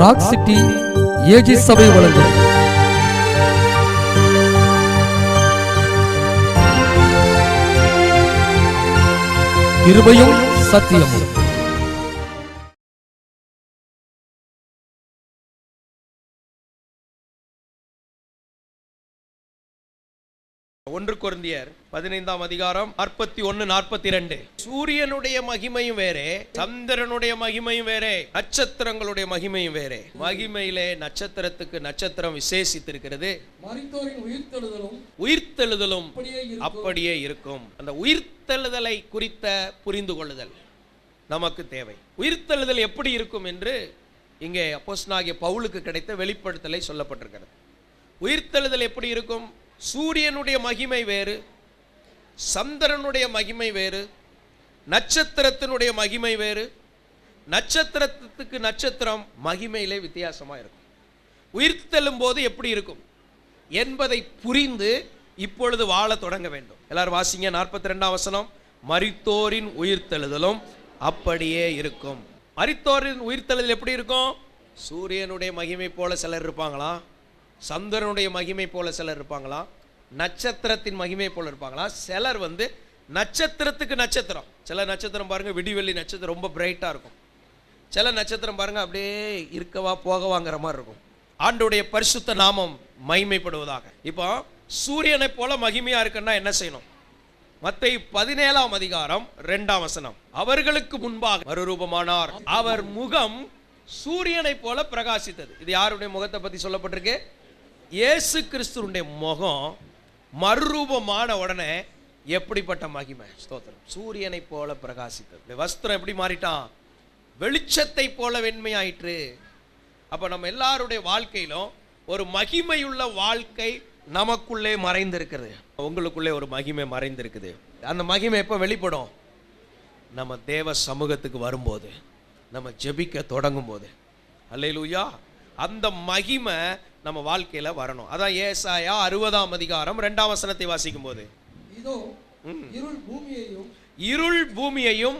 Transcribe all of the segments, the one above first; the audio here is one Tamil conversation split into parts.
ராக் சிட்டி ஏஜி சபை வழங்கும் கிருபையும் சத்தியமும். ஒன்று கொரிந்தியர் 15ஆம் அதிகாரம் 41-42. சூரியனுடைய மகிமையும் வேறே, சந்திரனுடைய மகிமையும் வேறே, நட்சத்திரங்களுடைய மகிமையும் வேறே. மகிமையிலே நட்சத்திரத்துக்கு நட்சத்திரம் விசேஷித்திருக்கிறது. உயிர்த்தெழுதலும் அப்படியே இருக்கும். அந்த உயிர்த்தெழுதலை குறித்த புரிந்து கொள்ளுதல் நமக்கு தேவை. உயிர்த்தெழுதல் எப்படி இருக்கும் என்று இங்கே அப்போஸ்தலனாகிய பவுலுக்கு கிடைத்த வெளிப்படுத்தலை சொல்லப்பட்டிருக்கிறது. உயிர்த்தெழுதல் எப்படி இருக்கும்? சூரியனுடைய மகிமை வேறு, சந்திரனுடைய மகிமை வேறு, நட்சத்திரத்தினுடைய மகிமை வேறு. நட்சத்திரத்துக்கு நட்சத்திரம் மகிமையிலே வித்தியாசமா இருக்கும். உயிர்த்தெழும் போது எப்படி இருக்கும் என்பதை புரிந்து இப்பொழுது வாழ தொடங்க வேண்டும். எல்லாரும் வாசிங்க 42ஆம் வசனம். மரித்தோரின் உயிர்த்தெழுதலும் அப்படியே இருக்கும். மரித்தோரின் உயிர்த்தெழுதல் எப்படி இருக்கும்? சூரியனுடைய மகிமை போல சிலர் இருப்பாங்களா, சந்திரனுடைய மகிமை போல சிலர் இருப்பாங்களா, நட்சத்திரத்தின் மகிமை போல இருப்பாங்களா? சிலர் நட்சத்திரத்துக்கு நட்சத்திரம். சில நட்சத்திரம் பாருங்க, விடிவெள்ளி நட்சத்திரம் ரொம்ப பிரைட்டா இருக்கும். சில நட்சத்திரம் பாருங்க அப்படியே இருக்கவா போகவாங்கிற மாதிரி இருக்கும். ஆண்டவருடைய பரிசுத்த நாமம் மகிமைப்படுவதாக. இப்போ சூரியனை போல மகிமையா இருக்குன்னா என்ன செய்யணும்? மத்தேயு 17ஆம் அதிகாரம் 2ஆம் வசனம். அவர்களுக்கு முன்பாக மறுரூபமானார், அவர் முகம் சூரியனை போல பிரகாசித்தது. இது யாருடைய முகத்தை பத்தி சொல்லப்பட்டிருக்கு? இயேசு கிறிஸ்துவினுடைய முகம் மறுரூபமான உடனே எப்படிப்பட்ட மகிமை! ஸ்தோத்திரம். சூரியனை போல பிரகாசித்தது. வஸ்திரம் எப்படி மாறிட்டான்? வெளிச்சத்தை போல வெண்மையாயிற்று. அப்ப நம்ம எல்லாருடைய வாழ்க்கையிலும் ஒரு மகிமையுள்ள வாழ்க்கை நமக்குள்ளே மறைந்திருக்கிறது. உங்களுக்குள்ளே ஒரு மகிமை மறைந்திருக்குது. அந்த மகிமை எப்போ வெளிப்படும்? நம்ம தேவ சமூகத்துக்கு வரும்போது, நம்ம ஜெபிக்க தொடங்கும் போது. அல்லேலூயா. அந்த மகிமை நம்ம வாழ்க்கையில வரணும். அதான் ஏசாயா 60ஆம் அதிகாரம் 2ஆம் வசனத்தை வாசிக்கும் போது, இதோ இருள் பூமியையும்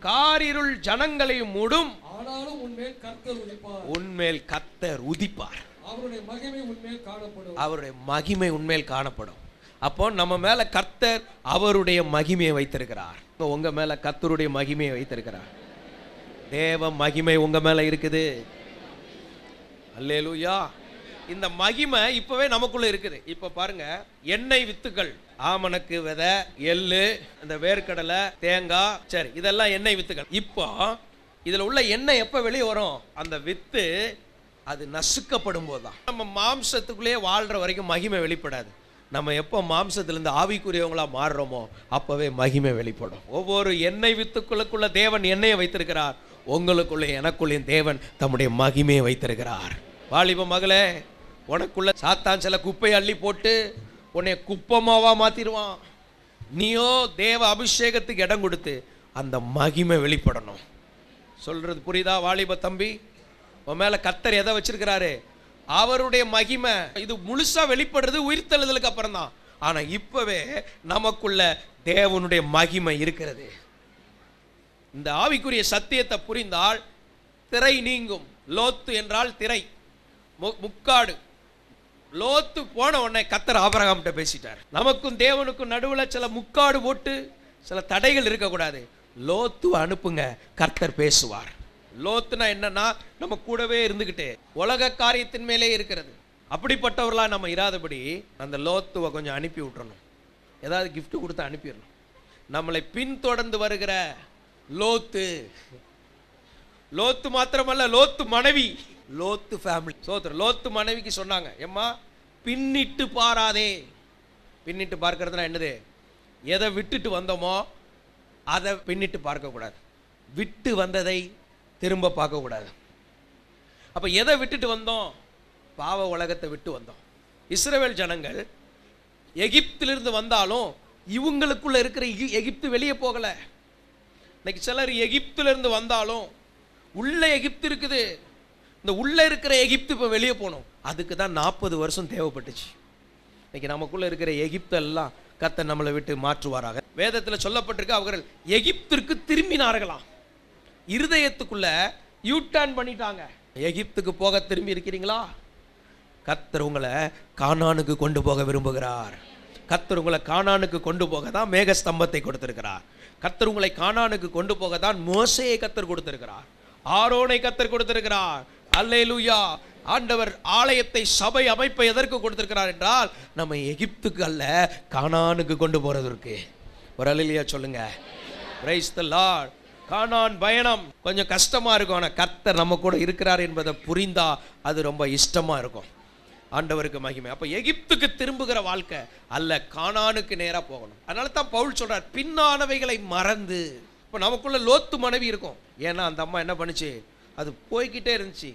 காரிருள் ஜனங்களையும் மூடும், ஆனாலும் உன்மேல் கர்த்தர் உதிப்பார். அவருடைய மகிமை உன்மேல் காணப்படும். அவருடைய மகிமை உன்மேல் காணப்படும். அப்போ நம்ம மேல கர்த்தர் அவருடைய மகிமையை வைத்திருக்கிறார். உங்க மேல கர்த்தருடைய மகிமையை வைத்திருக்கிறார். தேவ மகிமை உங்க மேல இருக்குது. அல்லேலூயா. இந்த மகிமை இப்பவே நமக்குள்ள இருக்குது. இப்ப பாருங்க, எண்ணெய் வித்துக்கள், ஆமணக்கு விதை, எள்ளு, இந்த வேர்க்கடலை, தேங்காய், சரி, இதெல்லாம் எண்ணெய் வித்துக்கள். இப்போ இதுல உள்ள எண்ணெய் எப்ப வெளியே வரும்? அந்த வித்து அது நசுக்கப்படும் போதுதான். நம்ம மாம்சத்துக்குள்ளேயே வாழ்ற வரைக்கும் மகிமை வெளிப்படாது. நம்ம எப்போ மாம்சத்திலிருந்து ஆவிக்குரியவங்களா மாறுறோமோ அப்பவே மகிமை வெளிப்படும். ஒவ்வொரு எண்ணெய் வித்துக்களுக்குள்ள தேவன் எண்ணெயை வைத்திருக்கிறார். உங்களுக்குள்ளே எனக்குள்ளேயும் தேவன் தம்முடைய மகிமையை வைத்திருக்கிறார். வாலிப மகளே, உனக்குள்ள சாத்தான் சில குப்பையை அள்ளி போட்டு உன்னை குப்பமாவா மாத்திடுவான். நீயோ தேவ அபிஷேகத்துக்கு இடம் கொடுத்து அந்த மகிமை வெளிப்படணும். சொல்றது புரியுதா வாலிப தம்பி? உன் மேல கர்த்தர் எதை வச்சிருக்கிறாரு? அவருடைய மகிமை. இது முழுசா வெளிப்படுறது உயிர்த்தெழுதலுக்கு அப்புறம் தான். ஆனா இப்பவே நமக்குள்ள தேவனுடைய மகிமை இருக்கிறது. இந்த ஆவிக்குரிய சத்தியத்தை புரிந்தால் திரை நீங்கும். லோத்து என்றால் திரை, முக்காடு. லோத்து போன உடனே கர்த்தர் ஆபிரகாம்கிட்ட பேசிட்டார். நமக்கும் தேவனுக்கும் நடுவில் சில முக்காடு போட்டு சில தடைகள் இருக்கக்கூடாது. லோத்து அனுப்புங்க, கர்த்தர் பேசுவார். லோத்துனா என்னன்னா, நம்ம கூடவே இருந்துகிட்டே உலக காரியத்தின் மேலே இருக்கிறது. அப்படிப்பட்டவர்களா நம்ம இராதபடி அந்த லோத்துவை கொஞ்சம் அனுப்பி விட்டுறணும். ஏதாவது கிஃப்ட் கொடுத்து அனுப்பிடணும். நம்மளை பின்தொடர்ந்து வருகிற லோத்து, லோத்து மாத்திரமல்ல, லோத்து மனைவி, லோத்து ஃபேமிலி. சோதர் லோத்து மனைவிக்கு சொன்னாங்க, எம்மா பின்னிட்டு பாராதே. பின்னிட்டு பார்க்கறதுனா என்னது? எதை விட்டுட்டு வந்தோமோ அதை பின்னிட்டு பார்க்கக்கூடாது. விட்டு வந்ததை திரும்ப பார்க்கக்கூடாது. அப்போ எதை விட்டுட்டு வந்தோம்? பாவ உலகத்தை விட்டு வந்தோம். இஸ்ரவேல் ஜனங்கள் எகிப்திலிருந்து வந்தாலும் இவங்களுக்குள்ள இருக்கிற எகிப்து வெளியே போகலை. இன்னைக்கு சிலர் எகிப்திலிருந்து வந்தாலும் உள்ள எகிப்து இருக்குது. இந்த உள்ள இருக்கிற எகிப்து இப்போ வெளியே போகணும். அதுக்கு தான் 40 வருஷம் தேவைப்பட்டுச்சு. இன்னைக்கு நமக்குள்ள இருக்கிற எகிப்தெல்லாம் கர்த்தர் நம்மளை விட்டு மாற்றுவாராக. வேதத்தில் சொல்லப்பட்டிருக்கு, அவர்கள் எகிப்திற்கு திரும்பினார்களாம். இருதயத்துக்குள்ள யூ டர்ன் பண்ணிட்டாங்க. எகிப்துக்கு போக திரும்பி இருக்கிறீங்களா? கர்த்தர் உங்களை கானானுக்கு கொண்டு போக விரும்புகிறார். கர்த்தர் உங்களை கானானுக்கு கொண்டு போக தான் மேக ஸ்தம்பத்தை கொடுத்திருக்கிறார். கர்த்தர் உங்களை கானானுக்கு கொண்டு போக தான் மோசேயை கர்த்தர் கொடுத்திருக்கிறார், ஆரோனை கர்த்தர் கொடுத்திருக்கிறார். அல்லேலூயா. ஆண்டவர் ஆலயத்தை, சபை அமைப்பை எதற்கு கொடுத்திருக்கிறார் என்றால் நம்ம எகிப்துக்கு அல்ல, கானானுக்கு கொண்டு போறதற்கு. ஒரு அல்லேலூயா சொல்லுங்க. Praise the Lord. கானான் பயணம் கொஞ்சம் கஷ்டமா இருக்கும், ஆனால் கர்த்தர் நம்ம கூட இருக்கிறார் என்பதை புரிந்தா அது ரொம்ப இஷ்டமா இருக்கும். ஆண்டவருக்கு மகிமை. அப்ப எகிப்துக்கு திரும்புகிற வாழ்க்கை அல்ல, கானானுக்கு நேரா போகணும். அதனால தான் பவுல் சொல்றார், பின்னானவைகளை மறந்து. இப்போ நமக்குள்ள லோத்து மனைவி இருக்கும். ஏன்னா அந்த அம்மா என்ன பண்ணுச்சு, அது போய்கிட்டே இருந்துச்சு.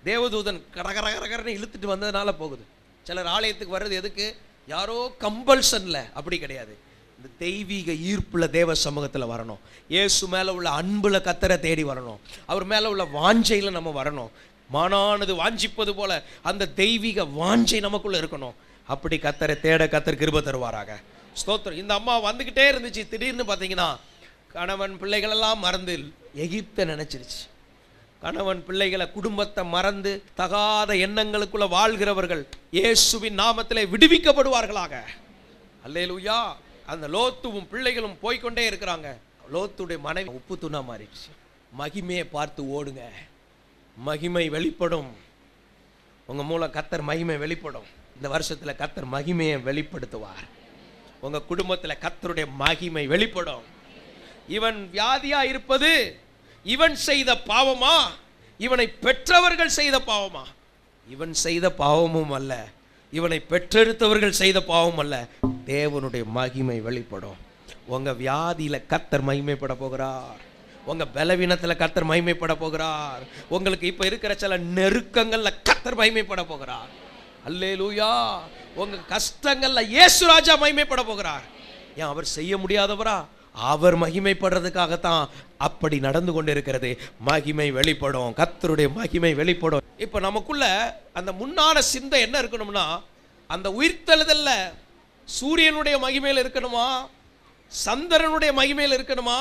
தேவதூதன் கரகரகரன்னு இழுத்துட்டு வந்ததுனால போகுது. சிலர் ஆலயத்துக்கு வர்றது எதுக்கு, யாரோ கம்பல்சன்ல, அப்படி கிடையாது. இந்த தெய்வீக ஈர்ப்புல தேவ சமூகத்தில் வரணும். இயேசு மேல உள்ள அன்புல கர்த்தரை தேடி வரணும். அவர் மேல உள்ள வாஞ்சையில நம்ம வரணும். மானானது வாஞ்சிப்பது போல அந்த தெய்வீக வாஞ்சை நமக்குள்ள இருக்கணும். அப்படி கர்த்தரை தேட கர்த்தர் கிருபை தருவாராக. ஸ்தோத்திரம். இந்த அம்மா வந்துகிட்டே இருந்துச்சு. திடீர்னு பார்த்தீங்கன்னா கணவன் பிள்ளைகள் எல்லாம் மறந்து எகிப்தை நினைச்சிருச்சு. கணவன் பிள்ளைகளை, குடும்பத்தை மறந்து தகாத எண்ணங்களுக்குள்ள வாழ்கிறவர்கள் இயேசுவின் நாமத்திலே விடுவிக்கப்படுவார்களாக. அல்லேலூயா. அந்த லோத்துவும் பிள்ளைகளும் போய்கொண்டே இருக்கிறாங்க. லோத்துடைய மனைவி உப்பு தூணா மாறிடுச்சு. மகிமையை பார்த்து ஓடுங்க, மகிமை வெளிப்படும். உங்க மூலம் கர்த்தர் மகிமை வெளிப்படும். இந்த வருஷத்துல கர்த்தர் மகிமையை வெளிப்படுத்துவார். உங்க குடும்பத்துல கர்த்தருடைய மகிமை வெளிப்படும். இவன் வியாதியா இருப்பது இவன் செய்த பாவமா, இவனை பெற்றவர்கள் செய்த பாவமா? இவன் செய்த பாவமும் அல்ல, இவனை பெற்றெடுத்தவர்கள் செய்த பாவம் அல்ல. தேவனுடைய மகிமை வெளிப்படும். உங்க வியாதியில கர்த்தர் மகிமைப்பட போகிறார். உங்க பலவீனத்துல கர்த்தர் மகிமைப்பட போகிறார். உங்களுக்கு இப்ப இருக்கிற சில நெருக்கங்கள்ல கர்த்தர் மகிமைப்பட போகிறார். அல்லேலூயா. உங்க கஷ்டங்கள்ல இயேசு ராஜா மகிமைப்பட போகிறார். ஏன் அவர் செய்ய முடியாதவரா? அவர் மகிமைப்படுறதுக்காகத்தான் அப்படி நடந்து கொண்டிருக்கிறது. மகிமை வெளிப்படும், கர்த்தருடைய மகிமை வெளிப்படும். இப்ப நமக்குள்ள அந்த முன்னான சிந்தை என்ன இருக்கணும்னா, அந்த உயிர்த்தெழுதல்ல சூரியனுடைய மகிமையில் இருக்கணுமா, சந்திரனுடைய மகிமையில் இருக்கணுமா,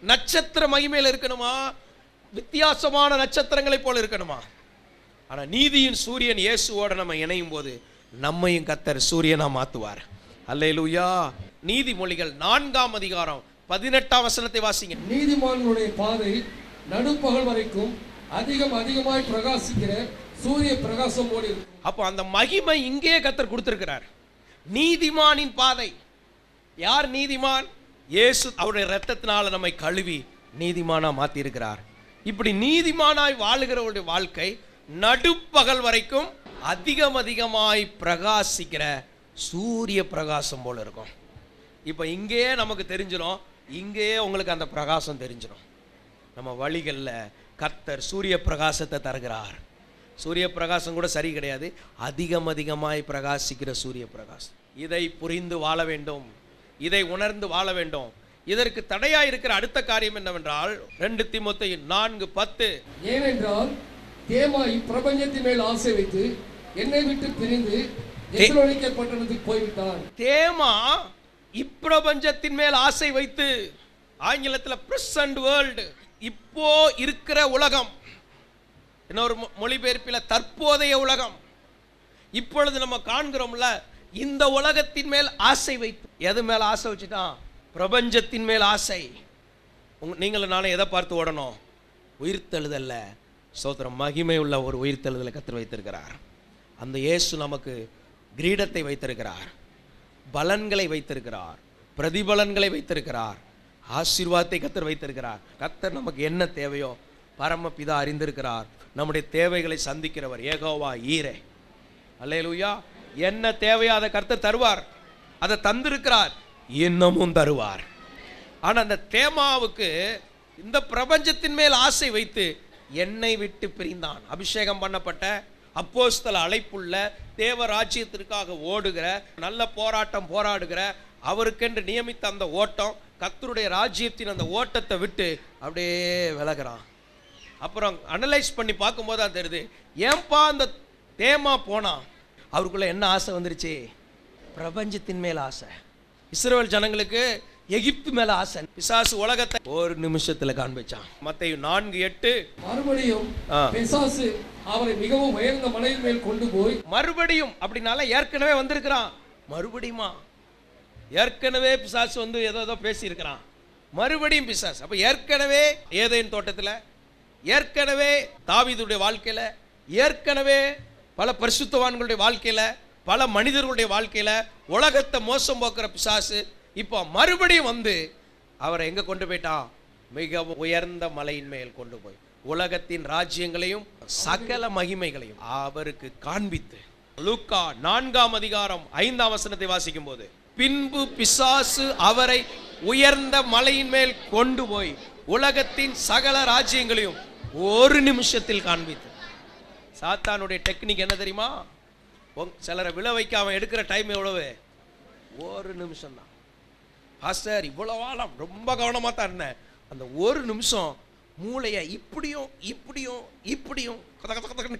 நட்சத்திர மகிமையில் இருக்கணுமா, வித்தியாசமான நட்சத்திரங்களை போல இருக்கணுமா? ஆனா நீதியின் சூரியன் இயேசுவோட நம்ம இணையும் போது நம்மையும் கர்த்தர் சூரியனா மாத்துவார். அல்லேலூயா. நீதிமொழிகள் 4ஆம் அதிகாரம் 18ஆம் வசனத்தை வாசிங்க. நீதிமான்களுடைய பாதை நடுப்பகல் வரைக்கும் அதிகமாய் பிரகாசிக்கிற சூரிய பிரகாசம் போல இருக்கும். அப்போ அந்த மகிமை இங்கே கர்த்தர் கொடுத்திருக்கிறார். நீதிமானின் பாதை. யார் நீதிமான்? இயேசு அவருடைய இரத்தத்தினால நம்மை கழுவி நீதிமானா மாத்தி இருக்கிறார். இப்படி நீதிமானாய் வாழுகிறவருடைய வாழ்க்கை நடுப்பகல் வரைக்கும் அதிகமாய் பிரகாசிக்கிற சூரிய பிரகாசம் போல இருக்கும். இப்போ இங்கே நமக்கு தெரிஞ்சிடும், இங்கே உங்களுக்கு அந்த பிரகாசம் தெரிஞ்சிடும். நம்ம வழிகளில் கர்த்தர் சூரிய பிரகாசத்தை தருகிறார். சூரிய பிரகாசம் கூட சரி கிடையாது, அதிகமாய் பிரகாசிக்கிற சூரிய பிரகாசம். இதை புரிந்து வாழ வேண்டும், இதை உணர்ந்து வாழ வேண்டும். இதற்கு தடையா இருக்கிற அடுத்த காரியம் என்னவென்றால் 2 தீமோத்தேயு 4:10. ஏனென்றால் தேமா இப்பிரபஞ்சத்தின் மேல் ஆசை வைத்து என்னை விட்டு பிரிந்து தெசலோனிக்கே பட்டணத்துக்கு போய்விட்டான். தேமா இப்பிரபஞ்சத்தின் மேல் ஆசை வைத்து, ஆங்கிலத்தில் பிரசன்ட் வேர்ல்டு, இப்போ இருக்கிற உலகம், இன்னொரு மொழிபெயர்ப்பில் தற்போதைய உலகம், இப்பொழுது நம்ம காண்கிறோம்ல, இந்த உலகத்தின் மேல் ஆசை வைத்து. எது மேல ஆசை வச்சுட்டான்? பிரபஞ்சத்தின் மேல் ஆசை. நீங்களும் நானும் எதை பார்த்து ஓடணும்? உயிர்த்தெழுதல்ல. சோத்திரம். மகிமை உள்ள ஒரு உயிர்த்தெழுதலை கர்த்தர் வைத்திருக்கிறார். அந்த இயேசு நமக்கு கிரீடத்தை வைத்திருக்கிறார், பலன்களை வைத்திருக்கிறார், பிரதிபலன்களை வைத்திருக்கிறார், ஆசீர்வாதத்தை கர்த்தர் வைத்திருக்கிறார். கர்த்தர் நமக்கு என்ன தேவையோ பரமபிதா அறிந்திருக்கிறார். நம்முடைய தேவைகளை சந்திக்கிறவர் யெகோவா ஈரே. அல்லேலூயா. என்ன தேவையோ அதை கர்த்தர் தருவார். அதை தந்திருக்கிறார், இன்னமும் தருவார். ஆனா அந்த தேமாவுக்கு இந்த பிரபஞ்சத்தின் மேல் ஆசை வைத்து என்னை விட்டு பிரிந்தான். அபிஷேகம் பண்ணப்பட்ட அப்போஸ்தல அழைப்புள்ள தேவ ராஜ்யத்திற்காக ஓடுகிற, நல்ல போராட்டம் போராடுகிற, அவருக்கென்று நியமித்த அந்த ஓட்டம், கர்த்தருடைய ராஜ்யத்தின் அந்த ஓட்டத்தை விட்டு அப்படியே விலகிறான். அப்புறம் அனலைஸ் பண்ணி பார்க்கும்போது தான் தெரியுது, ஏன்பா அந்த தேமா போனா? அவருக்குள்ள என்ன ஆசை வந்துருச்சு? பிரபஞ்சத்தின் மேல் ஆசை. இஸ்ரவேல் ஜனங்களுக்கு எகிப்து மேல ஆசை. பிசாசு உலகத்தை ஒரு நிமிஷத்துல காண்பிச்சான். மத்தேயு 4:8. மறுபடியும் பிசாசு அவரை மிகவும் உயர்ந்த மலையின் மேல் கொண்டு போய். மறுபடியும் அப்படினால ஏற்கனவே வந்திருக்கிறான். மறுபடியுமா? ஏற்கனவே பிசாசு வந்து ஏதோ பேசி இருக்கிறான். மறுபடியும் பிசாசு. அப்ப ஏற்கனவே ஏதேன் தோட்டத்துல, ஏற்கனவே தாவீதுடைய வாழ்க்கையில, ஏற்கனவே பல பரிசுத்தவான்களுடைய வாழ்க்கையில, பல மனிதர்களுடைய வாழ்க்கையில உலகத்தை மோசம் போக்குற பிசாசு இப்போ மறுபடியும் வந்து அவரை எங்க கொண்டு போயிட்டான்? மிக உயர்ந்த மலையின் மேல் கொண்டு போய் உலகத்தின் ராஜ்யங்களையும் சகல மகிமைகளையும் அவருக்கு காண்பித்து. லூக்கா 4:5 வாசிக்கும் போது, பின்பு பிசாசு அவரை உயர்ந்த மலையின் மேல் கொண்டு போய் உலகத்தின் சகல ராஜ்யங்களையும் ஒரு நிமிஷத்தில் காண்பித்து. சாத்தானுடைய டெக்னிக் என்ன தெரியுமா? சிலரை விழ வைக்க அவன் எடுக்கிற டைம் எவ்வளவு? ஒரு நிமிஷம் தான். பாஸ்டர் இவ்வளவு ஆழம் ரொம்ப கவனமா தான் இருந்தேன். அந்த ஒரு நிமிஷம் மூளையை இப்படியும் இப்படியும் இப்படியும்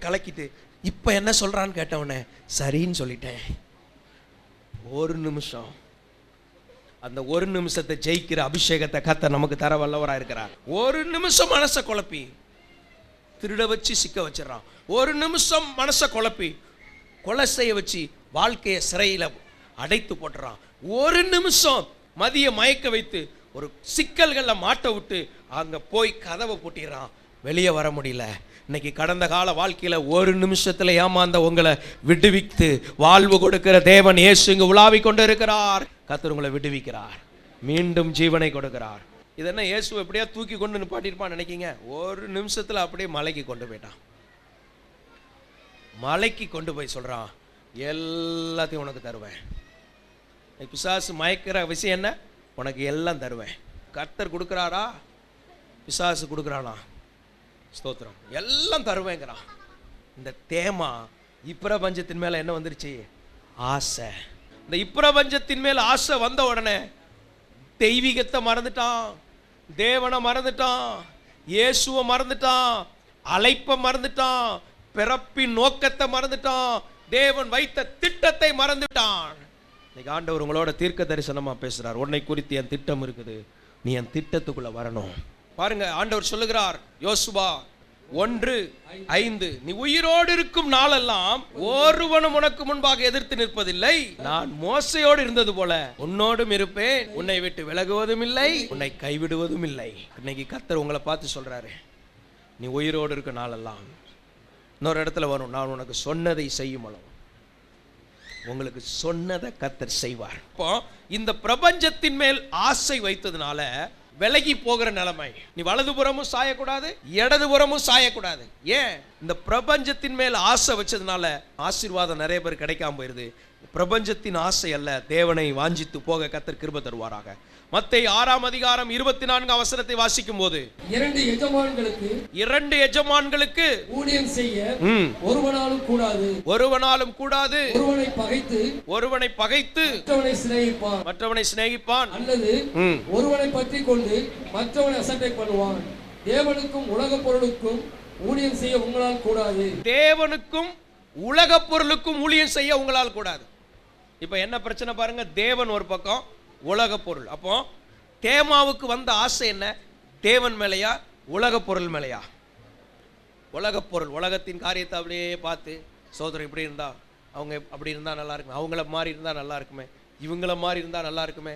கலக்கிட்டு இப்ப என்ன சொல்றான்னு கேட்டவனே சரின்னு சொல்லிட்டேன். ஒரு நிமிஷம். அந்த ஒரு நிமிஷத்தை ஜெயிக்கிற அபிஷேகத்தை கர்த்தர் நமக்கு தர வல்லவராக இருக்கிறார். ஒரு நிமிஷம் மனசை குழப்பி திருட வச்சு சிக்க வச்சிடறான். ஒரு நிமிஷம் மனசை குழப்பி கொலை செய்ய வச்சு வாழ்க்கையை சிறையில் அடைத்து போட்டுறான். ஒரு நிமிஷம் மதிய மயக்க வைத்து ஒரு சிக்கல்களை மாட்ட விட்டு அங்க போய் கதவை பூட்டிடுறான். வெளியே வர முடியல. இன்னைக்கு கடந்த கால வாழ்க்கையில ஒரு நிமிஷத்துல ஏமாந்த உங்களை விடுவித்து வாழ்வு கொடுக்கிற தேவன் இயேசு இங்கு உலாவி கொண்டு இருக்கிறார். கர்த்தர் உங்களை விடுவிக்கிறார், மீண்டும் ஜீவனை கொடுக்கிறார். இது என்ன இயேசு எப்படியா தூக்கி கொண்டு நிப்பாட்டிருப்பான்னு நினைக்கிங்க? ஒரு நிமிஷத்துல அப்படியே மலைக்கு கொண்டு போயிட்டான். மலைக்கு கொண்டு போய் சொல்றான், எல்லாத்தையும் உனக்கு தருவேன். பிசாசு மயக்கிற விஷயம் என்ன? உனக்கு எல்லாம் தருவேன். கர்த்தர் கொடுக்கிறாரா? பிசாசு கொடுக்குறானா? ஸ்தோத்திரம். எல்லாம் தருவேங்கிறான். இந்த தேமா இப்பிரபஞ்சத்தின் மேல என்ன வந்துருச்சு? ஆசை. இந்த இப்பிரபஞ்சத்தின் மேல ஆசை வந்த உடனே தெய்வீகத்தை மறந்துட்டான், தேவனை மறந்துட்டான், இயேசுவை மறந்துட்டான், அழைப்பை மறந்துட்டான், பிறப்பின் நோக்கத்தை மறந்துட்டான், தேவன் வைத்த திட்டத்தை மறந்துட்டான். இன்னைக்கு ஆண்டவர் உங்களோட தீர்க்க தரிசனமா பேசுறார். உன்னை குறித்து என் திட்டம் இருக்குது, நீ என் திட்டத்துக்குள்ள வரணும். பாருங்க, ஆண்டவர் சொல்லுகிறார் யோசுவா 1:5, நீ உயிரோடு இருக்கும் நாளெல்லாம் ஒருவனும் உனக்கு முன்பாக எதிர்த்து நிற்பதில்லை. நான் மோசையோடு இருந்தது போல உன்னோடும் இருப்பேன், உன்னை விட்டு விலகுவதும் இல்லை, உன்னை கைவிடுவதும் இல்லை. இன்னைக்கு கர்த்தர் உங்களை பார்த்து சொல்றாரு, நீ உயிரோடு இருக்க நாளெல்லாம். இன்னொரு இடத்துல வரும், நான் உனக்கு சொன்னதை செய்யும் அளவு. உங்களுக்கு சொன்னதை கர்த்தர் செய்வார். இப்போ இந்த பிரபஞ்சத்தின் மேல் ஆசை வைத்ததுனால விலகி போகிற நிலைமை. நீ வலதுபுறமும் சாயக்கூடாது, இடதுபுறமும் சாயக்கூடாது. ஏன்? இந்த பிரபஞ்சத்தின் மேல் ஆசை வச்சதுனால ஆசீர்வாதம் நிறைய பேர் கிடைக்காம போயிருது. பிரபஞ்சத்தின் ஆசை அல்ல, தேவனை வாஞ்சித்து போக கர்த்தர் கிருபை தருவாராக. மத்தேயு 6:24 வாசிக்கும் போது, இரண்டு எஜமான்களுக்கு ஊழியம் செய்ய ஒருவனாலும் கூடாது. ஒருவனை பகைத்து மற்றவனை சிநேகிப்பான், அல்லது ஒருவனை பற்றி கொண்டு மற்றவனை அசட்டை பண்ணுவான். தேவனுக்கும் உலக பொருளுக்கும் ஊழியம் செய்ய உங்களால் கூடாது. தேவனுக்கும் உலக பொருளுக்கும் ஊழியம் செய்ய உங்களால் கூடாது. இப்ப என்ன பிரச்சனை பாருங்க, தேவன் ஒரு பக்கம், உலக பொருள். அப்போ தேமாவுக்கு வந்த ஆசை என்ன? தேவன் மேலையா, உலக பொருள் மேலையா? உலக பொருள், உலகத்தின் காரியத்தை அப்படியே பார்த்து, சோதரன் இப்படி இருந்தா, அவங்க அப்படி இருந்தா நல்லா இருக்குமே, அவங்கள மாதிரி இருந்தா நல்லா இருக்குமே, இவங்கள மாதிரி இருந்தா நல்லா இருக்குமே,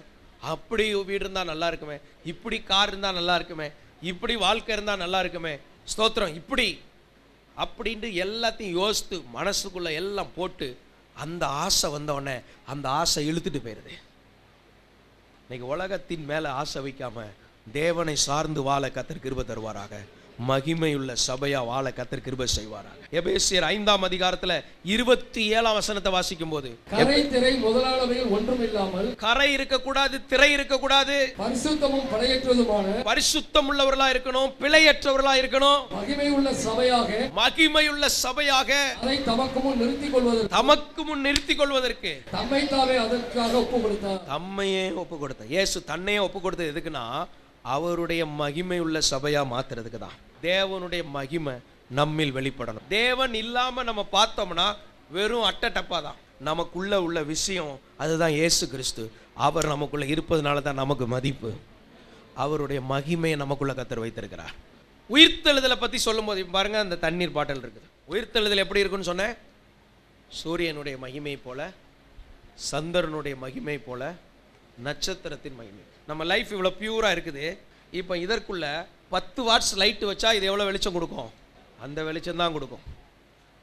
அப்படி வீடு இருந்தா நல்லா இருக்குமே, இப்படி கார் இருந்தா நல்லா இருக்குமே, இப்படி வாழ்க்கை இருந்தா நல்லா இருக்குமே, ஸ்தோத்திரம், இப்படி அப்படின்ட்டு எல்லாத்தையும் யோசித்து மனசுக்குள்ள எல்லாம் போட்டு அந்த ஆசை வந்தவொடனே அந்த ஆசை இழுத்துட்டு போயிருது. இன்னைக்கு உலகத்தின் மேல ஆசை வைக்காம தேவனை சார்ந்து வாழ கர்த்தர் கிருபை தருவாராக. மகிமையுள்ள சபையா வாழ கர்த்தர் கிருபை செய்வாராக. எபேசியர் 5:27 வாசிக்கும் போது, கரை திரை முதலானவைகள் ஒன்றும் இல்லாமல், கரை இருக்க கூடாது, திரை இருக்க கூடாது, பரிசுத்தமும் பிழையற்றதுமான, பரிசுத்தம் உள்ளவர்களா இருக்கணும், பிழையற்றவர்களா இருக்கணும், மகிமையுள்ள சபையாக அதை தமக்கு முன் நிறுத்திக் கொள்வதற்கு தம்மை தாமே அதற்காக ஒப்பு கொடுத்தார். தம்மையே ஒப்பு கொடுத்தார். இயேசு தன்னையே ஒப்பு கொடுத்தது எதுக்குன்னா, அவருடைய மகிமை உள்ள சபையா மாத்துறதுக்கு தான். தேவனுடைய மகிமை நம்மில் வெளிப்படணும். தேவன் இல்லாம நம்ம பார்த்தோம்னா வெறும் அட்டை டப்பா தான். நமக்குள்ள உள்ள விஷயம் அதுதான் இயேசு கிறிஸ்து. அவர் நமக்குள்ள இருப்பதனால தான் நமக்கு மதிப்பு. அவருடைய மகிமையை நமக்குள்ள கர்த்தர் வைத்திருக்கிறார். உயிர்த்தெழுதலை பற்றி சொல்லும் போது பாருங்க, அந்த தண்ணீர் பாட்டில் இருக்குது. உயிர்த்தெழுதல் எப்படி இருக்குன்னு சொன்னேன்? சூரியனுடைய மகிமை போல, சந்திரனுடைய மகிமை போல, நட்சத்திரத்தின் மகிமை. நம்ம லைஃப் இவ்வளோ பியூராக இருக்குது. இப்போ இதற்குள்ள 10 வாட்ஸ் லைட்டு வச்சா இது எவ்வளோ வெளிச்சம் கொடுக்கும்? அந்த வெளிச்சம் தான் கொடுக்கும்.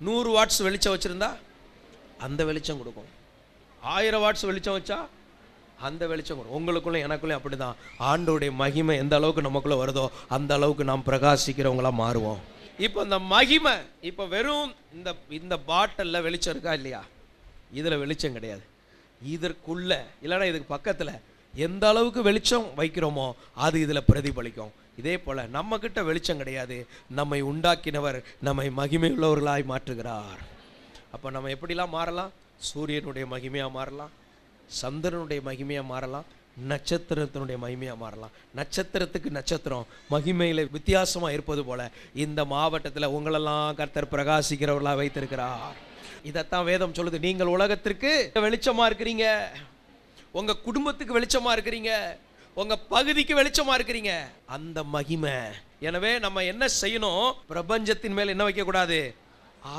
100 வாட்ஸ் வெளிச்சம் வச்சுருந்தா அந்த வெளிச்சம் கொடுக்கும். 1000 வாட்ஸ் வெளிச்சம் வச்சா அந்த வெளிச்சம் கொடுக்கும். உங்களுக்குள்ள எனக்குள்ளே அப்படி தான். ஆண்டோடைய மகிமை எந்த அளவுக்கு நமக்குள்ளே வருதோ அந்த அளவுக்கு நாம் பிரகாசிக்கிறவங்களாம் மாறுவோம். இப்போ இந்த மகிமை, இப்போ வெறும் இந்த பாட்டிலில் வெளிச்சம் இருக்கா இல்லையா? இதில் வெளிச்சம் கிடையாது. இதற்குள்ள இல்லைன்னா இதுக்கு பக்கத்தில் எந்த அளவுக்கு வெளிச்சம் வைக்கிறோமோ அது இதில் பிரதிபலிக்கும். இதே போல் நம்மக்கிட்ட வெளிச்சம் கிடையாது. நம்மை உண்டாக்கினவர் நம்மை மகிமை உள்ளவர்களாய் மாற்றுகிறார். அப்போ நம்ம எப்படிலாம் மாறலாம்? சூரியனுடைய மகிமையாக மாறலாம், சந்திரனுடைய மகிமையாக மாறலாம், நட்சத்திரத்தினுடைய மகிமையாக மாறலாம். நட்சத்திரத்துக்கு நட்சத்திரம் மகிமையில் வித்தியாசமாக இருப்பது போல இந்த மாவட்டத்தில் உங்களெல்லாம் கர்த்தர் பிரகாசிக்கிறவர்களாக வைத்திருக்கிறார். இதைத்தான் வேதம் சொல்லுது. நீங்கள் உலகத்திற்கு வெளிச்சமாக இருக்கிறீங்க, உங்கள் குடும்பத்துக்கு வெளிச்சமாக இருக்கிறீங்க, உங்கள் பகுதிக்கு வெளிச்சமாக இருக்கிறீங்க. அந்த மகிமை. எனவே நம்ம என்ன செய்யணும்? பிரபஞ்சத்தின் மேல் என்ன வைக்கக்கூடாது?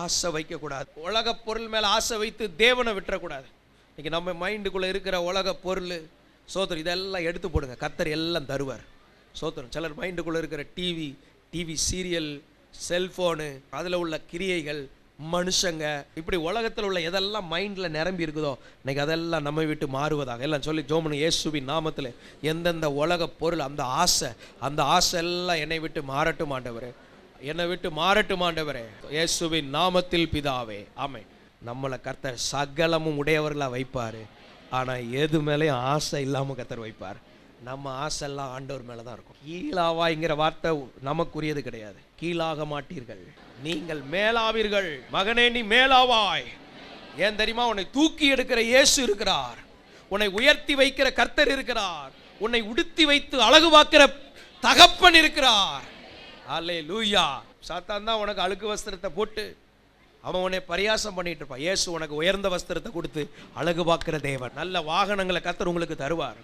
ஆசை வைக்கக்கூடாது. உலக பொருள் மேலே ஆசை வைத்து தேவனை விட்டுறக்கூடாது. இன்னைக்கு நம்ம மைண்டுக்குள்ளே இருக்கிற உலக பொருள் சோத்திரம் இதெல்லாம் எடுத்து போடுங்க, கர்த்தர் எல்லாம் தருவார். சோத்திரம். சிலர் மைண்டுக்குள்ளே இருக்கிற டிவி சீரியல், செல்ஃபோனு, அதில் உள்ள கிரியைகள், மனுஷங்க, இப்படி உலகத்தில் உள்ள எதெல்லாம் மைண்டில் நிரம்பி இருக்குதோ இன்னைக்கு அதெல்லாம் நம்ம விட்டு மாறுவதாக எல்லாம் சொல்லி ஜோமனு இயேசுவின் நாமத்தில் எந்தெந்த உலக பொருள் அந்த ஆசை எல்லாம் என்னை விட்டு மாறட்டும் ஆண்டவரே, என்னை விட்டு மாறட்டும் ஆண்டவரே, இயேசுவின் நாமத்தில் பிதாவே, ஆமென். நம்மளை கர்த்தர் சகலமும் உடையவர்களாக வைப்பார். ஆனால் எது மேலேயும் ஆசை இல்லாமல் கர்த்தர் வைப்பார். நம்ம ஆசைலாம் ஆண்டவர் மேலே தான் இருக்கும். கீழாவாய்ங்கிற வார்த்தை நமக்குரியது கிடையாது. கீழாக மாட்டீர்கள், நீங்கள் மேலாவீர்கள். மகனே நீ மேலாவாய். ஏன் தெரியுமா? உன்னை தூக்கி எடுக்கிற இயேசு இருக்கிறார், உன்னை உயர்த்தி வைக்கிற கர்த்தர் இருக்கிறார், உன்னை உடுத்தி வைத்து அழகு பார்க்கிற தகப்பன் இருக்கிறார். அல்லேலூயா. சாத்தான் தான் உனக்கு அழுக்கு வஸ்திரத்தை போட்டு அவன் உன்னை பரியாசம் பண்ணிட்டு இருப்பான். இயேசு உனக்கு உயர்ந்த வஸ்திரத்தை கொடுத்து அழகு பார்க்கிற தேவன். நல்ல வாகனங்களை கர்த்தர் உங்களுக்கு தருவார்.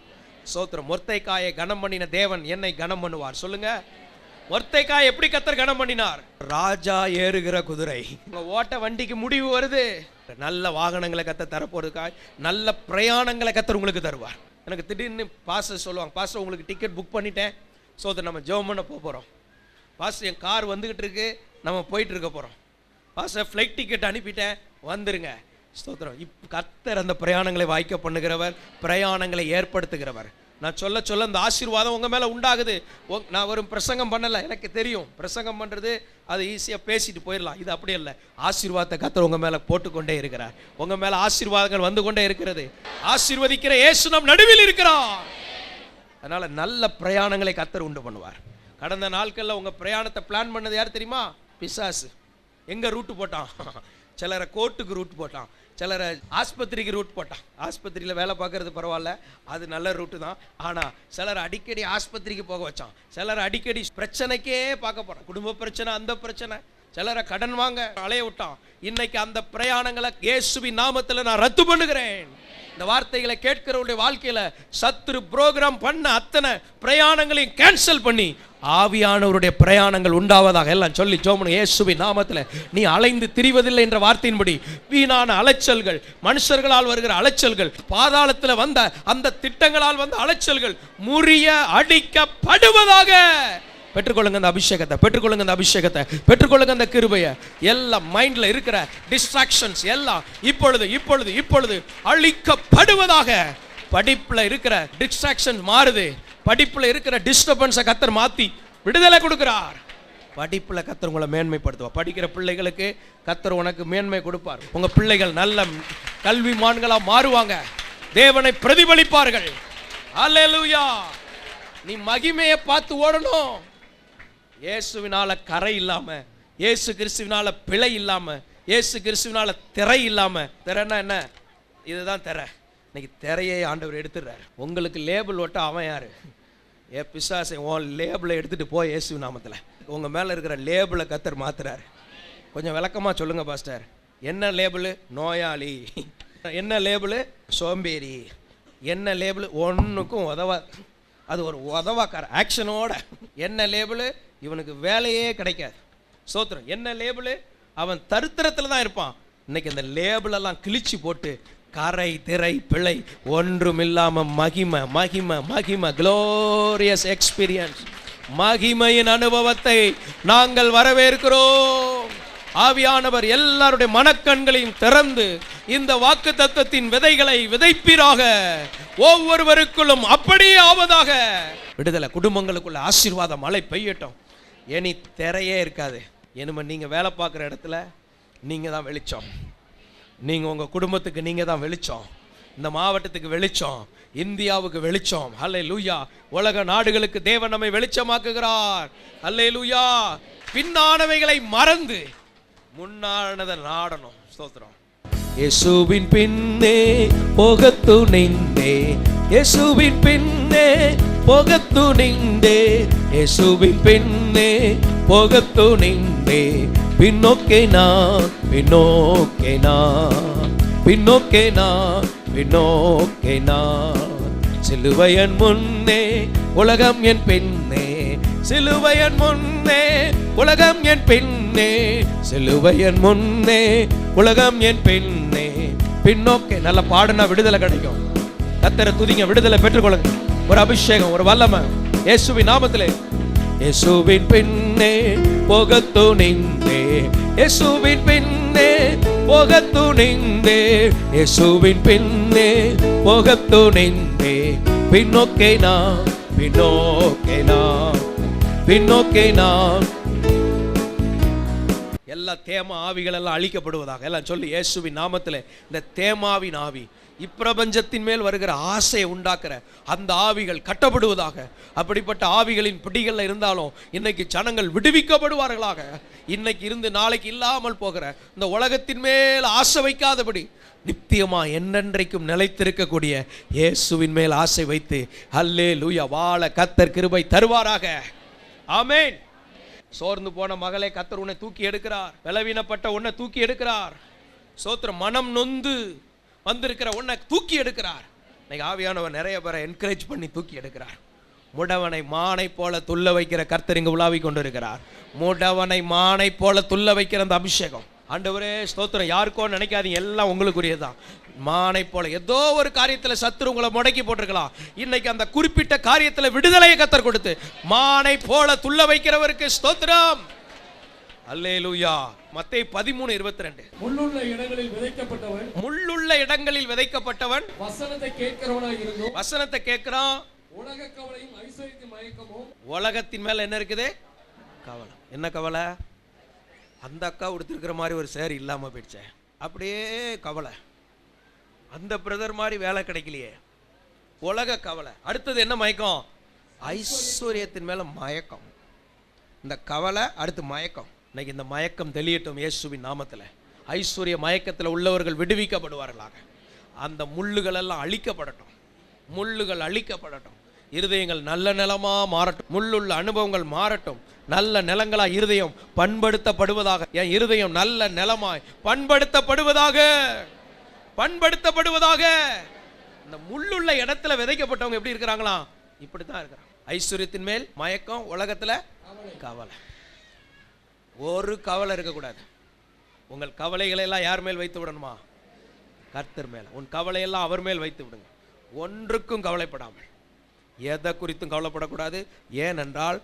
சோத்திரம். மொர்தெகாயை கனம் பண்ணின தேவன் என்னை கனம் பண்ணுவார். சொல்லுங்க. மொர்தெகாய் எப்படி கர்த்தர் கனம் பண்ணினார்? ராஜா ஏறுகிற குதிரை. உங்க ஓட்ட வண்டிக்கு முடிவு வருது. நல்ல வாகனங்களை கர்த்தர் தரப்போறதுக்காய் நல்ல பிரயாணங்களை கர்த்தர் உங்களுக்கு தருவார். எனக்கு திடீர்னு பாஸ்டர் சொல்லுவாங்க, பாஸ்டர் உங்களுக்கு டிக்கெட் புக் பண்ணிட்டேன், சோதர் நம்ம ஜெபம் பண்ண போகிறோம். பாஸ்டர் என் கார் வந்துகிட்டு இருக்கு, நம்ம போயிட்டு இருக்க போகிறோம். பாஸ்டர் ஃப்ளைட் டிக்கெட் அனுப்பிட்டேன், வந்துருங்க. ஸ்தோத்திரம். கர்த்தர் அந்த பிரயாணங்களை வாய்க்க பண்ணுகிறவர், பிரயாணங்களை ஏற்படுத்துகிறவர். நான் சொல்ல இந்த ஆசீர்வாதம் உங்கள் மேலே உண்டாகுது. நான் ஒரு பிரசங்கம் பண்ணலை, எனக்கு தெரியும். பிரசங்கம் பண்ணுறது அது ஈஸியாக பேசிட்டு போயிடலாம். இது அப்படி இல்லை. ஆசீர்வாதத்தை கர்த்தர் உங்கள் மேலே போட்டுக்கொண்டே இருக்கிறார். உங்கள் மேலே ஆசீர்வாதங்கள் வந்து கொண்டே இருக்கிறது. ஆசீர்வதிக்கிற இயேசு நம் நடுவில் இருக்கிறார். அதனால் நல்ல பிரயாணங்களை கர்த்தர் உண்டு பண்ணுவார். கடந்த நாட்களில் உங்கள் பிரயாணத்தை பிளான் பண்ணது யார் தெரியுமா? பிசாசு. எங்கே ரூட்டு போட்டான்? சிலரை கோர்ட்டுக்கு ரூட் போட்டான், சிலரை ஆஸ்பத்திரிக்கு ரூட் போட்டான். ஆஸ்பத்திரியில் வேலை பார்க்கறது பரவாயில்ல, அது நல்ல ரூட்டு தான். ஆனால் சிலர் அடிக்கடி ஆஸ்பத்திரிக்கு போக வச்சான், சிலர் அடிக்கடி பிரச்சனைக்கே பார்க்க போகிறான். குடும்ப பிரச்சனை, அந்த பிரச்சனை, சிலரை கடன் வாங்க அலைய விட்டான். இன்னைக்கு அந்த பிரயாணங்களை இயேசுவின் நாமத்தில் நான் ரத்து பண்ணுகிறேன். இந்த வார்த்தைகளை கேட்கிறவருடைய வாழ்க்கையில சத்துரு புரோகிராம் பண்ண அத்தனை பிரயாணங்களையும் கேன்சல் பண்ணி ஆவியானவருடைய பிரயாணங்கள் உண்டாவதாக எல்லாம் சொல்லி ஜோமனு இயேசுவின் நாமத்தில். நீ அலைந்து திரிவதில்லை என்ற வார்த்தையின்படி வீணான அலைச்சல்கள், மனுஷர்களால் வருகிற அலைச்சல்கள், பாதாளத்தில் வந்த அந்த திட்டங்களால் வந்த அலைச்சல்கள் முறிய அடிக்கப்படுவதாக. பெற்றுக்கொள்ளுங்க அந்த அபிஷேகத்தை, பெற்றுக்கொள்ளுங்க அந்த அபிஷேகத்தை, பெற்றுக்கொள்ளுங்க அந்த கிருபையை. எல்லாம் மைண்ட்ல இருக்கிற டிஸ்ட்ராக்ஷன்ஸ் எல்லாம் இப்பொழுது அழிக்கப்படுவதாக. படிப்புல இருக்கிற டிஸ்ட்ராக்ஷன் மாறுது. படிப்புல இருக்கிற டிஸ்டர்பன்ஸை கர்த்தர் மாத்தி விடுதலை கொடுக்கிறார். படிப்புல கர்த்தர் உங்களை மேன்மைப்படுத்துவார். படிக்கிற பிள்ளைகளுக்கு கர்த்தர் உனக்கு மேன்மை கொடுப்பார். உங்க பிள்ளைகள் நல்ல கல்விமான்களா மாறுவாங்க, தேவனை பிரதிபலிப்பார்கள். அல்லேலூயா. நீ மகிமையை பார்த்து ஓடணும். இயேசுவினால கரை இல்லாம, இயேசு கிறிஸ்துவினால பிழை இல்லாம, இயேசு கிறிஸ்துவினால திரை இல்லாம. திரைன்னா என்ன? இதுதான் திரை. இன்னைக்கு திரையை ஆண்டவர் எடுத்துடுறாரு. உங்களுக்கு லேபிள் ஓட்ட அவன் யாரு? பிசாசை உன் லேபிளை எடுத்துட்டு போய் இயேசு நாமத்தில். உங்க மேல இருக்கிற லேபிளை கர்த்தர் மாத்துறாரு. கொஞ்சம் விளக்கமா சொல்லுங்க பாஸ்டர். என்ன லேபிள்? நோயாளி. என்ன லேபிள்? சோம்பேறி. என்ன லேபிள்? ஒன்றுக்கும் உதவா, அது ஒரு உதவாக்கார ஆக்ஷனோட. என்ன லேபிள்? இவனுக்கு வேலையே கிடைக்காது. சோத்திரம். என்ன லேபிள்? அவன் தரித்திரத்தில் தான் இருப்பான். இன்னைக்கு அந்த லேபிளெல்லாம் கிழிச்சு போட்டு கரை திரை பிழை ஒன்றும் இல்லாம மகிமை மகிமை மகிமை, க்ளோரியஸ் எக்ஸ்பீரியன்ஸ், மகிமையின் அனுபவத்தை நாங்கள் வரவேற்கிறோம். ஆவியானவர் எல்லாருடைய மனக்கண்களையும் திறந்து இந்த வாக்கு தத்தத்தின் விதைகளை விதைப்பீராக. ஒவ்வொருவருக்குள்ளும் அப்படியே ஆவதாக. விடுதலை, குடும்பங்களுக்குள்ள ஆசீர்வாத மழை பெய்யட்டும். இனி திரையே இருக்காது. இனிமே நீங்க வேலை பார்க்குற இடத்துல நீங்க தான் வெளிச்சம். நீங்க உங்க குடும்பத்துக்கு நீங்க தான் வெளிச்சம். இந்த மாவட்டத்துக்கு வெளிச்சம், இந்தியாவுக்கு வெளிச்சம். ஹல்லேலூயா. உலக நாடுகளுக்கு தேவன் நம்மை வெளிச்சமாக்குகிறார். ஹல்லேலூயா. பின்னானவைகளை மறந்து முன்னானதை நாடணும். ஸ்தோத்திரம். இயேசுவின் பின்னே போகத்து நின்றே, இயேசுவின் பின்னே போகத்து நின்றே, இயேசுவின் பின்னே போகத்து நின்றே. பின்னோக்கே நான், பின்னோக்கே நான், பின்னோக்கே நான், பின்னோக்கே நான். சிலுவையன் முன்னே உலகம் என் பின்னே, சிலுவையன் முன்னே உலகம் என் பின்னே, சிலுவையன் முன்னே உலகம் என் பின்னே. பின்னோக்கே. நல்ல பாடுனா விடுதலை கிடைக்கும். கர்த்தரை துதிங்க, விடுதலை பெற்றுக்கொள்ளுங்க. ஒரு அபிஷேகம், ஒரு வல்லமை இயேசுவின் நாமத்திலே. இயேசுவின் பின்னே போகத்து நின்றே, இயேசுவின் பின்னே போகத்து நின்றே, இயேசுவின் பின்னே போகத்து நின்றே. பின்னோக்கே நான், பின்னோக்கே நான், பின்னோக்கே நான். எல்லா தேமா ஆவிகள் எல்லாம் அழிக்கப்படுவதாக. எல்லாம் சொல்லி இயேசுவின் நாமத்திலே. இந்த தேமாவின் ஆவி, இப்பிரபஞ்சத்தின் மேல் வருகிற ஆசையை உண்டாக்குற அந்த ஆவிகள் கட்டப்படுவதாக. அப்படிப்பட்ட ஆவிகளின் பிடிகளில் இருந்தாலும் இன்னைக்கு ஜனங்கள் விடுவிக்கப்படுவார்களாக. இன்னைக்கு இருந்து நாளைக்கு இல்லாமல் போகிற இந்த உலகத்தின் மேல் ஆசை வைக்காதபடி நித்தியமா என்னென்றைக்கும் நிலைத்திருக்கக்கூடிய இயேசுவின் மேல் ஆசை வைத்து ஹல்லேலூயா வாழ கர்த்தர் கிருபை தருவாராக. ஆமென். சோர்ந்து போன மகளே, கர்த்தர் உன்னை தூக்கி எடுக்கிறார். பலவீனப்பட்ட உன்னை தூக்கி எடுக்கிறார். சோத்திரம். மனம் நொந்து வந்திருக்கிற உன்னை தூக்கி எடுக்கிறார். இன்னைக்கு ஆவியானவர் நிறைய பேரை என்கரேஜ் பண்ணி தூக்கி எடுக்கிறார். முடவனை மானை போல துள்ள வைக்கிற கர்த்தர் இங்கு உலாவி கொண்டு இருக்கிறார். முடவனை மானை போல துள்ள வைக்கிற அந்த அபிஷேகம். ஆண்டவரே ஸ்தோத்திரம். யாருக்கோ நினைக்காதீங்க, எல்லாம் உங்களுக்குரியதான். மானை போல ஏதோ ஒரு காரியத்தில் சத்துரு உங்களை முடக்கி போட்டிருக்கலாம். இன்னைக்கு அந்த குறிப்பிட்ட காரியத்தில் விடுதலையை கர்த்தர் கொடுத்து மானை போல துள்ள வைக்கிறவருக்கு ஸ்தோத்திரம். அல்லேலூயா. மத்தேயு 13:22. முள்ளுள்ள இடங்களில் விதைக்கப்பட்டவன், முள்ளுள்ள இடங்களில் விதைக்கப்பட்டவன் வசனத்தை கேட்கிறவனாய் இருந்தும், வசனத்தை கேட்கிறான். உலக கவலையும் ஐஸ்வர்யத்தின் மயக்கமும். உலகத்தின் மேல என்ன இருக்குது? கவலை. என்ன கவலை? அந்த அக்கா உடுத்திருக்கிற மாதிரி ஒரு சேர் இல்லாம போயிடுச்சே, அப்படியே கவலை. அந்த பிரதர் மாதிரி வேலை கிடைக்கலையே, உலக கவலை. அடுத்தது என்ன மயக்கம்? ஐஸ்வர்யத்தின் மேல மயக்கம். இந்த கவலை, அடுத்து மயக்கம். இன்னைக்கு இந்த மயக்கம் தெளியட்டும் இயேசுவின் நாமத்தில். ஐஸ்வர்ய மயக்கத்தில் உள்ளவர்கள் விடுவிக்கப்படுவார்களாக. அந்த முள்ளுகள் எல்லாம் அழிக்கப்படட்டும், முள்ளுகள் அழிக்கப்படட்டும். இருதயங்கள் நல்ல நிலமா மாறட்டும், முள்ளுள்ள அனுபவங்கள் மாறட்டும். நல்ல நிலங்களா இருதயம் பண்படுத்தப்படுவதாக. என் இருதயம் நல்ல நிலமாய் பண்படுத்தப்படுவதாக, பண்படுத்தப்படுவதாக. இந்த முள்ளுள்ள இடத்துல விதைக்கப்பட்டவங்க எப்படி இருக்கிறாங்களா? இப்படித்தான் இருக்கிறாங்க. ஐஸ்வர்யத்தின் மேல் மயக்கம், உலகத்துல கவலை. ஒரு கவலை இருக்கக்கூடாது. உங்கள் கவலைகளை எல்லாம் யார் மேல் வைத்து விடணுமா? கர்த்தர் மேல். உன் கவலையெல்லாம் அவர் மேல் வைத்து விடுங்க. ஒன்றுக்கும் கவலைப்படாமல், எதை குறித்தும் கவலைப்படக்கூடாது. ஏனென்றால்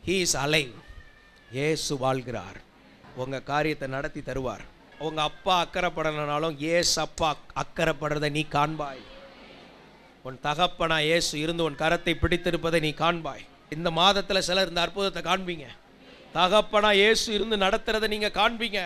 he is alive. இயேசு வாழ்கிறார். உங்க காரியத்தை நடத்தி தருவார். உங்க அப்பா அக்கறைப்படனாலும் இயேசு அப்பா அக்கறைப்படுறதை நீ காண்பாய். உன் தகப்பனா இயேசு இருந்து உன் கரத்தை பிடித்திருப்பதை நீ காண்பாய். இந்த மாதத்துல சிலர் இந்த அற்புதத்தை காண்பீங்க. தகப்பனா இயேசு இருந்து நடத்துறதை நீங்க காண்பீங்க.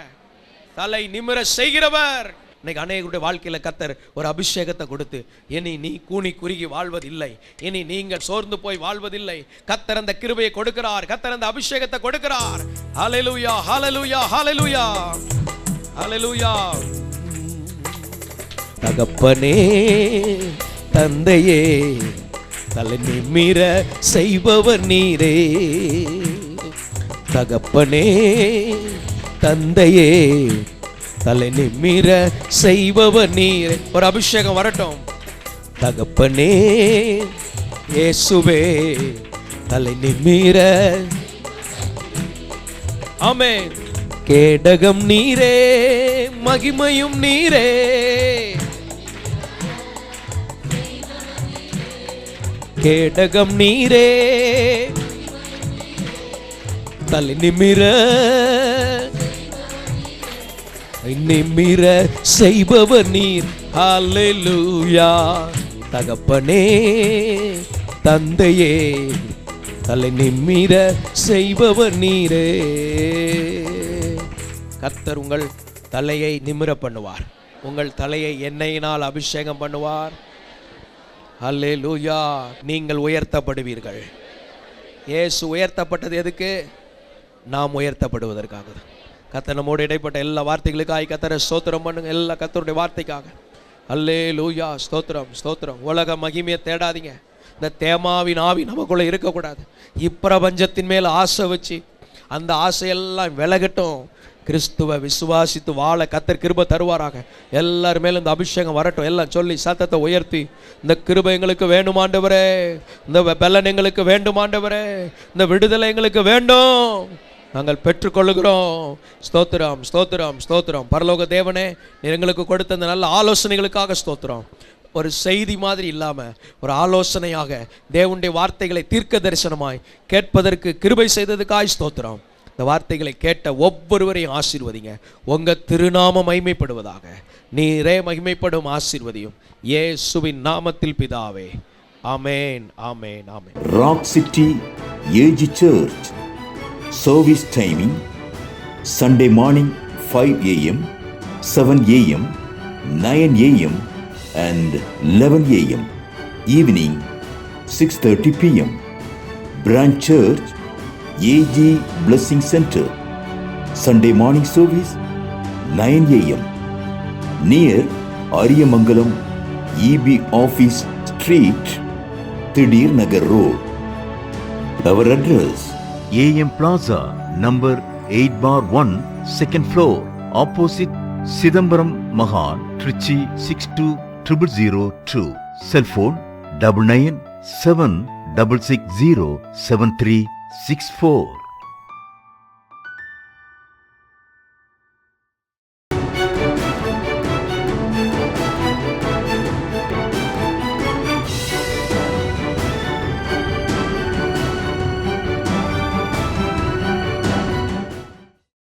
தலை நிமிர செய்கிறவர். இன்னைக்கு அநேகருடைய வாழ்க்கையில கர்த்தர் ஒரு அபிஷேகத்தை கொடுத்து, இனி நீ கூனி குறுகி வாழ்வதில்லை, இனி நீங்கள் சோர்ந்து போய் வாழ்வதில்லை. கர்த்தர் அந்த கிருபையை கொடுக்கிறார், கர்த்தர் அந்த அபிஷேகத்தை கொடுக்கிறார். ஹல்லேலூயா, ஹல்லேலூயா, ஹல்லேலூயா, ஹல்லேலூயா. தகப்பனே, தந்தையே, தலை நிமிர செய்பவர் நீரே. தகப்பனே, தந்தையே, தலை நிமிர செய்பவர் நீரே. ஒரு அபிஷேகம் வரட்டும். தகப்பனே இயேசுவே தலை நிமிர. ஆமென். கேடகம் நீரே, மகிமையும் நீரே, கேடகம் நீரே, தலை நிமிர நிமிர செய்பவர் நீர். ஹல்லேலூயா. தகப்பனே தந்தையே தலை நிமிர செய்பவர் நீரே. கர்த்தர் உங்கள் தலையை நிமிர பண்ணுவார். உங்கள் தலையை எண்ணெயினால் அபிஷேகம் பண்ணுவார். ஹல்லேலூயா. நீங்கள் உயர்த்தப்படுவீர்கள். இயேசு உயர்த்தப்பட்டது எதுக்கு? நாம் உயர்த்தப்படுவதற்காக. கர்த்தர் நம்மோடு இடைப்பட்ட எல்லா வார்த்தைகளுக்காக கர்த்தரை ஸ்தோத்திரம் பண்ணுங்க. எல்லா கர்த்தருடைய வார்த்தைக்காக. அல்லேலூயா. ஸ்தோத்திரம் ஸ்தோத்திரம். உலக மகிமையை தேடாதீங்க. இந்த தேமாவின் ஆவி நமக்குள்ள இருக்கக்கூடாது. இப்பிரபஞ்சத்தின் மேல் ஆசை வச்சு அந்த ஆசையெல்லாம் விலகட்டும். கிறிஸ்துவை விசுவாசித்து வாழ கர்த்தர் கிருபை தருவாராக. எல்லார் மேலும் இந்த அபிஷேகம் வரட்டும். எல்லாம் சொல்லி சத்தத்தை உயர்த்தி, இந்த கிருபை எங்களுக்கு வேண்டுமாண்டவரே, இந்த பலன் எங்களுக்கு வேண்டுமாண்டவரே, இந்த விடுதலை எங்களுக்கு வேண்டும், நாங்கள் பெற்றுக்கொள்ளுகிறோம். ஸ்தோத்திரம் ஸ்தோத்திரம் ஸ்தோத்திரம். பரலோக தேவனே, நீர் எங்களுக்கு கொடுத்த இந்த நல்ல ஆலோசனைகளுக்காக ஸ்தோத்திரம். ஒரு செய்தி மாதிரி இல்லாமல் ஒரு ஆலோசனையாக தேவனுடைய வார்த்தைகளை தீர்க்க தரிசனமாய் கேட்பதற்கு கிருபை செய்ததுக்காய் ஸ்தோத்திரம். இந்த வார்த்தைகளை கேட்ட ஒவ்வொருவரையும் ஆசீர்வதிங்க. உங்கள் திருநாமம் மகிமைப்படுவதாக. நீரே மகிமைப்படும் ஆசீர்வதியும் இயேசுவின் நாமத்தில் பிதாவே. ஆமென் ஆமென் ஆமென். Rock City AG Church service timing Sunday morning 5 a.m., 7 a.m., 9 a.m. and 11 a.m. Evening 6:30 p.m. Branch Church AG Blessing Center. Sunday morning service 9 a.m. near Ariyamangalam EB Office Street, Thidir Nagar Road. Our address AM Plaza, number 8/1, second floor, opposite Sidambaram Mahan, Trichy 620002. Cell phone 99 7 660 7364.